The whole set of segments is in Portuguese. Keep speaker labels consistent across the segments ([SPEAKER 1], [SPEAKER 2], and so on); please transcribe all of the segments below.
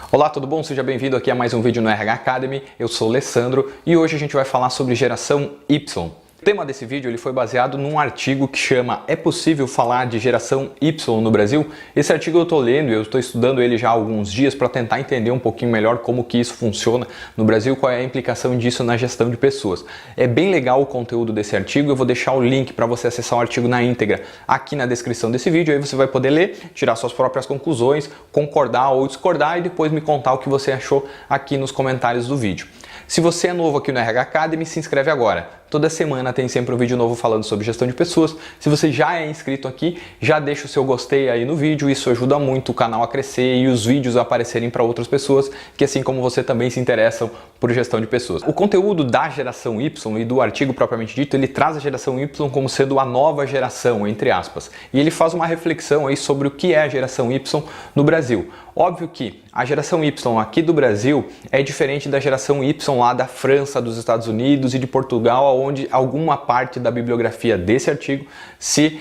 [SPEAKER 1] Olá, tudo bom? Seja bem-vindo aqui a mais um vídeo no RH Academy. Eu sou o Alessandro e hoje a gente vai falar sobre geração Y. O tema desse vídeo ele foi baseado num artigo que chama "É possível falar de geração Y no Brasil?". Esse artigo eu estou lendo e eu estou estudando ele já há alguns dias para tentar entender um pouquinho melhor como que isso funciona no Brasil, qual é a implicação disso na gestão de pessoas. É bem legal o conteúdo desse artigo, eu vou deixar o link para você acessar o artigo na íntegra aqui na descrição desse vídeo, aí você vai poder ler, tirar suas próprias conclusões, concordar ou discordar e depois me contar o que você achou aqui nos comentários do vídeo. Se você é novo aqui no RH Academy, se inscreve agora. Toda semana tem sempre um vídeo novo falando sobre gestão de pessoas. Se você já é inscrito aqui, já deixa o seu gostei aí no vídeo. Isso ajuda muito o canal a crescer e os vídeos a aparecerem para outras pessoas que, assim como você, também se interessam por gestão de pessoas. O conteúdo da geração Y e do artigo propriamente dito, ele traz a geração Y como sendo a nova geração, entre aspas. E ele faz uma reflexão aí sobre o que é a geração Y no Brasil. Óbvio que a geração Y aqui do Brasil é diferente da geração Y lá da França, dos Estados Unidos e de Portugal, onde alguma parte da bibliografia desse artigo se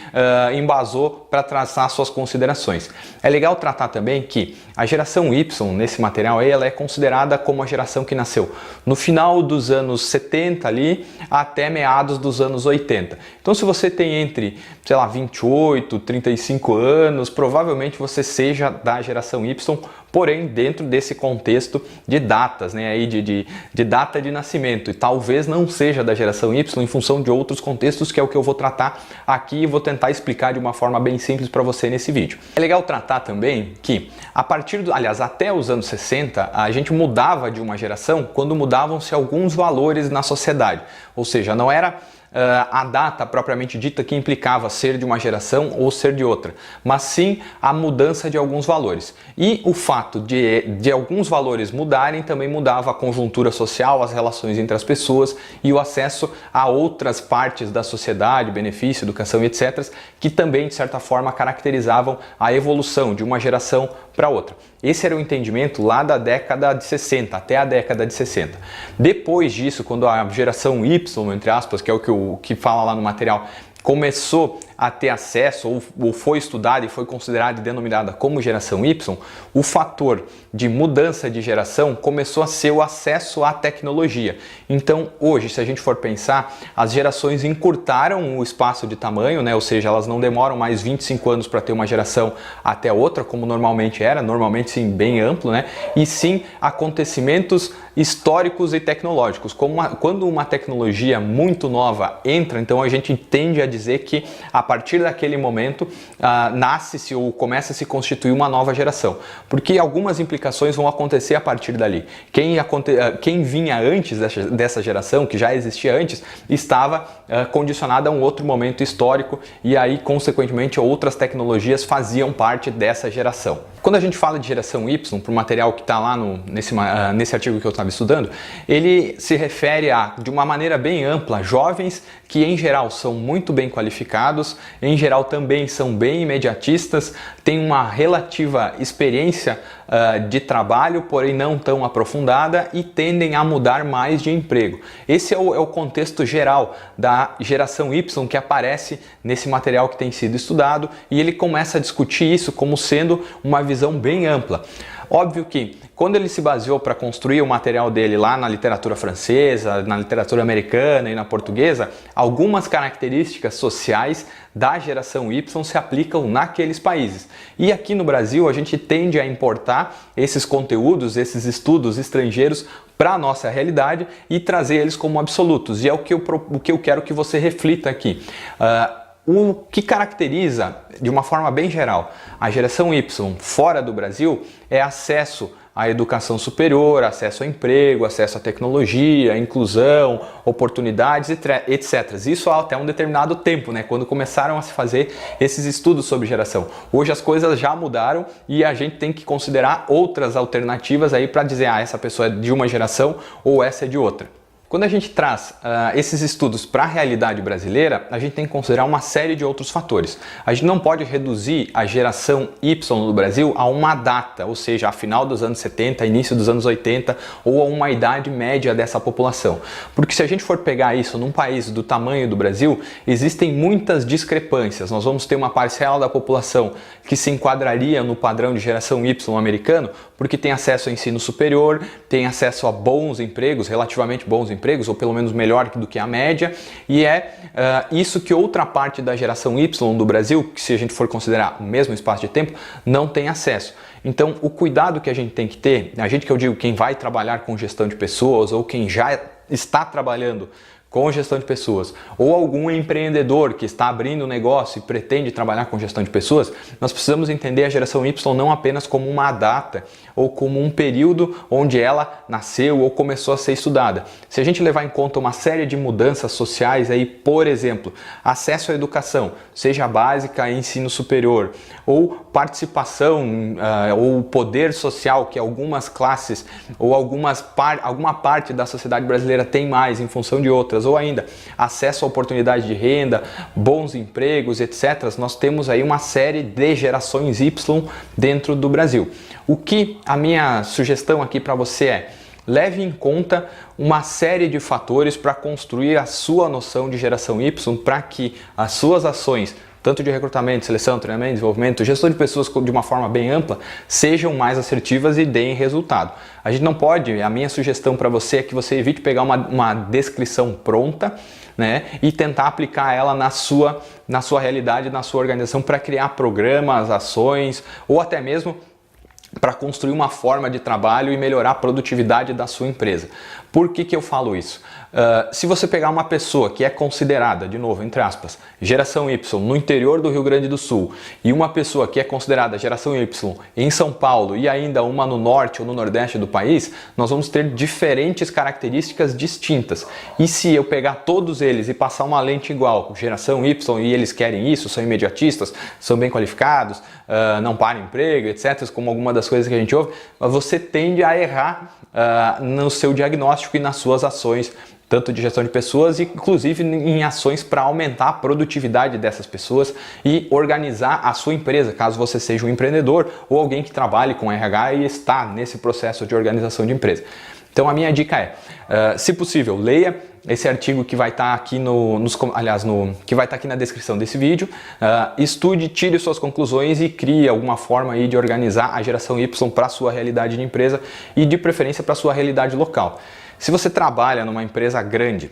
[SPEAKER 1] embasou para traçar suas considerações. É legal tratar também que a geração Y nesse material aí, ela é considerada como a geração que nasceu no final dos anos 70 ali até meados dos anos 80. Então se você tem entre, sei lá, 28, 35 anos, provavelmente você seja da geração Y, porém dentro desse contexto de datas, né, aí de data de nascimento, e talvez não seja da geração Y em função de outros contextos, que é o que eu vou tratar aqui e vou tentar explicar de uma forma bem simples para você nesse vídeo. É legal tratar também que até os anos 60, a gente mudava de uma geração quando mudavam-se alguns valores na sociedade, ou seja, não era a data propriamente dita que implicava ser de uma geração ou ser de outra, mas sim a mudança de alguns valores. E o fato de alguns valores mudarem também mudava a conjuntura social, as relações entre as pessoas e o acesso a outras partes da sociedade, benefício, educação e etc., que também de certa forma caracterizavam a evolução de uma geração para outra. Esse era o entendimento lá da década de 60, até a década de 60. Depois disso, quando a geração Y, entre aspas, que é o que fala lá no material, começou a ter acesso ou foi estudada e foi considerada e denominada como geração Y, o fator de mudança de geração começou a ser o acesso à tecnologia. Então hoje, se a gente for pensar, as gerações encurtaram o espaço de tamanho, né? Ou seja, elas não demoram mais 25 anos para ter uma geração até outra, como normalmente era, normalmente sim bem amplo, né? E sim acontecimentos históricos e tecnológicos. Quando uma tecnologia muito nova entra, então a gente tende a dizer que a partir daquele momento nasce-se ou começa a se constituir uma nova geração, porque algumas implicações vão acontecer a partir dali. Quem vinha antes dessa geração, que já existia antes, estava condicionada a um outro momento histórico e aí, consequentemente, outras tecnologias faziam parte dessa geração. Quando a gente fala de geração Y, para o material que está lá nesse artigo que eu estava estudando, ele se refere de uma maneira bem ampla, jovens que em geral são muito bem qualificados, em geral também são bem imediatistas, têm uma relativa experiência de trabalho, porém não tão aprofundada, e tendem a mudar mais de emprego. Esse é o contexto geral da geração Y que aparece nesse material que tem sido estudado, e ele começa a discutir isso como sendo uma visão bem ampla. Óbvio que quando ele se baseou para construir o material dele lá na literatura francesa, na literatura americana e na portuguesa, algumas características sociais da geração Y se aplicam naqueles países. E aqui no Brasil a gente tende a importar esses conteúdos, esses estudos estrangeiros para a nossa realidade e trazer eles como absolutos. E é o que eu quero que você reflita aqui. O que caracteriza, de uma forma bem geral, a geração Y fora do Brasil é acesso à educação superior, acesso ao emprego, acesso à tecnologia, inclusão, oportunidades, etc. Isso até um determinado tempo, né? Quando começaram a se fazer esses estudos sobre geração. Hoje as coisas já mudaram e a gente tem que considerar outras alternativas aí para dizer, essa pessoa é de uma geração ou essa é de outra. Quando a gente traz esses estudos para a realidade brasileira, a gente tem que considerar uma série de outros fatores. A gente não pode reduzir a geração Y no Brasil a uma data, ou seja, a final dos anos 70, início dos anos 80, ou a uma idade média dessa população. Porque se a gente for pegar isso num país do tamanho do Brasil, existem muitas discrepâncias. Nós vamos ter uma parcela da população que se enquadraria no padrão de geração Y americano, porque tem acesso ao ensino superior, tem acesso a bons empregos, relativamente bons empregos, ou pelo menos melhor do que a média, e isso que outra parte da geração Y do Brasil, que se a gente for considerar o mesmo espaço de tempo, não tem acesso. Então, o cuidado que a gente tem que ter, a gente que eu digo quem vai trabalhar com gestão de pessoas ou quem já está trabalhando com gestão de pessoas, ou algum empreendedor que está abrindo um negócio e pretende trabalhar com gestão de pessoas, nós precisamos entender a geração Y não apenas como uma data ou como um período onde ela nasceu ou começou a ser estudada. Se a gente levar em conta uma série de mudanças sociais, aí, por exemplo, acesso à educação, seja básica e ensino superior, ou participação ou poder social que algumas classes ou alguma parte da sociedade brasileira tem mais em função de outras, ou ainda acesso a oportunidade de renda, bons empregos, etc. Nós temos aí uma série de gerações Y dentro do Brasil. O que a minha sugestão aqui para você é: leve em conta uma série de fatores para construir a sua noção de geração Y, para que as suas ações, tanto de recrutamento, seleção, treinamento, desenvolvimento, gestão de pessoas de uma forma bem ampla, sejam mais assertivas e deem resultado. A gente não pode, a minha sugestão para você é que você evite pegar uma descrição pronta, né, e tentar aplicar ela na sua realidade, na sua organização, para criar programas, ações, ou até mesmo para construir uma forma de trabalho e melhorar a produtividade da sua empresa. Por que eu falo isso? Se você pegar uma pessoa que é considerada, de novo, entre aspas, geração Y no interior do Rio Grande do Sul e uma pessoa que é considerada geração Y em São Paulo e ainda uma no norte ou no nordeste do país, nós vamos ter diferentes características distintas. E se eu pegar todos eles e passar uma lente igual, geração Y, e eles querem isso, são imediatistas, são bem qualificados, não param emprego, etc., como alguma das coisas que a gente ouve, você tende a errar no seu diagnóstico e nas suas ações, tanto de gestão de pessoas, e inclusive em ações para aumentar a produtividade dessas pessoas e organizar a sua empresa, caso você seja um empreendedor ou alguém que trabalhe com RH e está nesse processo de organização de empresa. Então a minha dica é, se possível, leia esse artigo que vai estar aqui que vai estar aqui na descrição desse vídeo, estude, tire suas conclusões e crie alguma forma aí de organizar a geração Y para a sua realidade de empresa e de preferência para a sua realidade local. Se você trabalha numa empresa grande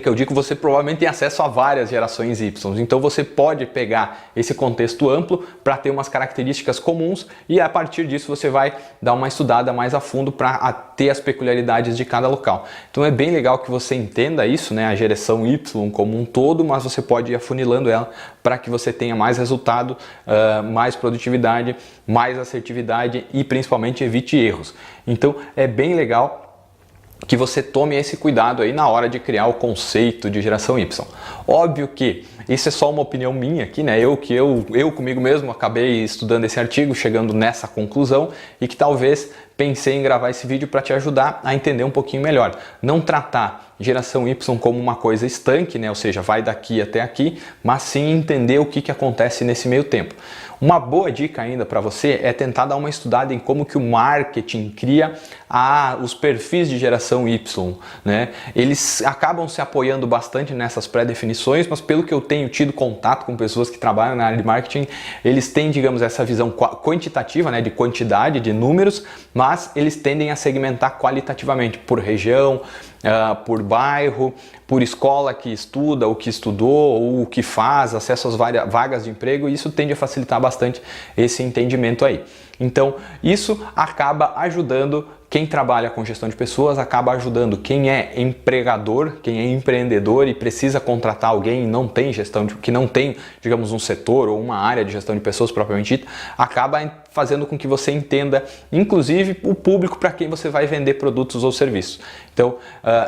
[SPEAKER 1] que eu digo, você provavelmente tem acesso a várias gerações Y, então você pode pegar esse contexto amplo para ter umas características comuns e a partir disso você vai dar uma estudada mais a fundo para ter as peculiaridades de cada local. Então é bem legal que você entenda isso, né, a geração Y como um todo, mas você pode ir afunilando ela para que você tenha mais resultado, mais produtividade, mais assertividade e principalmente evite erros. Então é bem legal que você tome esse cuidado aí na hora de criar o conceito de geração Y. Óbvio que isso é só uma opinião minha aqui, né? Eu comigo mesmo acabei estudando esse artigo, chegando nessa conclusão e que talvez pensei em gravar esse vídeo para te ajudar a entender um pouquinho melhor. Não tratar geração Y como uma coisa estanque, né? Ou seja, vai daqui até aqui, mas sim entender o que acontece nesse meio tempo. Uma boa dica ainda para você é tentar dar uma estudada em como que o marketing cria os perfis de geração Y, né? Eles acabam se apoiando bastante nessas pré-definições, mas pelo que eu tenho tido contato com pessoas que trabalham na área de marketing, eles têm, digamos, essa visão quantitativa, né, de quantidade, de números, mas eles tendem a segmentar qualitativamente por região, por bairro, por escola que estuda, ou que estudou, ou o que faz, acesso às vagas de emprego, e isso tende a facilitar bastante esse entendimento aí. Então, isso acaba ajudando quem trabalha com gestão de pessoas, acaba ajudando quem é empregador, quem é empreendedor e precisa contratar alguém e não tem que não tem, digamos, um setor ou uma área de gestão de pessoas propriamente dita, acaba fazendo com que você entenda, inclusive, o público para quem você vai vender produtos ou serviços. Então,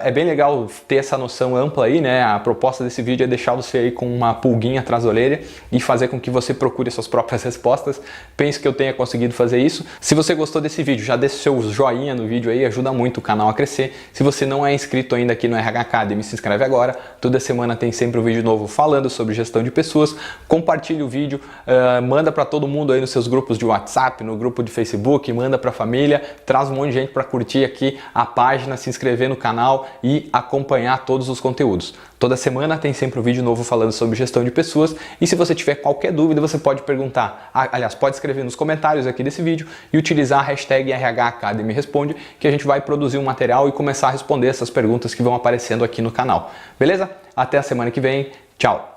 [SPEAKER 1] é bem legal ter essa noção ampla aí, né? A proposta desse vídeo é deixar você aí com uma pulguinha atrás da orelha e fazer com que você procure suas próprias respostas. Penso que eu tenha conseguido fazer isso. Se você gostou desse vídeo, já deixa o seu joinha no vídeo aí, ajuda muito o canal a crescer. Se você não é inscrito ainda aqui no RH Academy, se inscreve agora. Toda semana tem sempre um vídeo novo falando sobre gestão de pessoas. Compartilhe o vídeo, manda para todo mundo aí nos seus grupos de WhatsApp, no grupo de Facebook, manda para a família, traz um monte de gente para curtir aqui a página, se inscrever no canal e acompanhar todos os conteúdos. Toda semana tem sempre um vídeo novo falando sobre gestão de pessoas e se você tiver qualquer dúvida você pode perguntar, aliás, pode escrever nos comentários aqui desse vídeo e utilizar a hashtag RH Academy Responde, que a gente vai produzir um material e começar a responder essas perguntas que vão aparecendo aqui no canal. Beleza? Até a semana que vem. Tchau!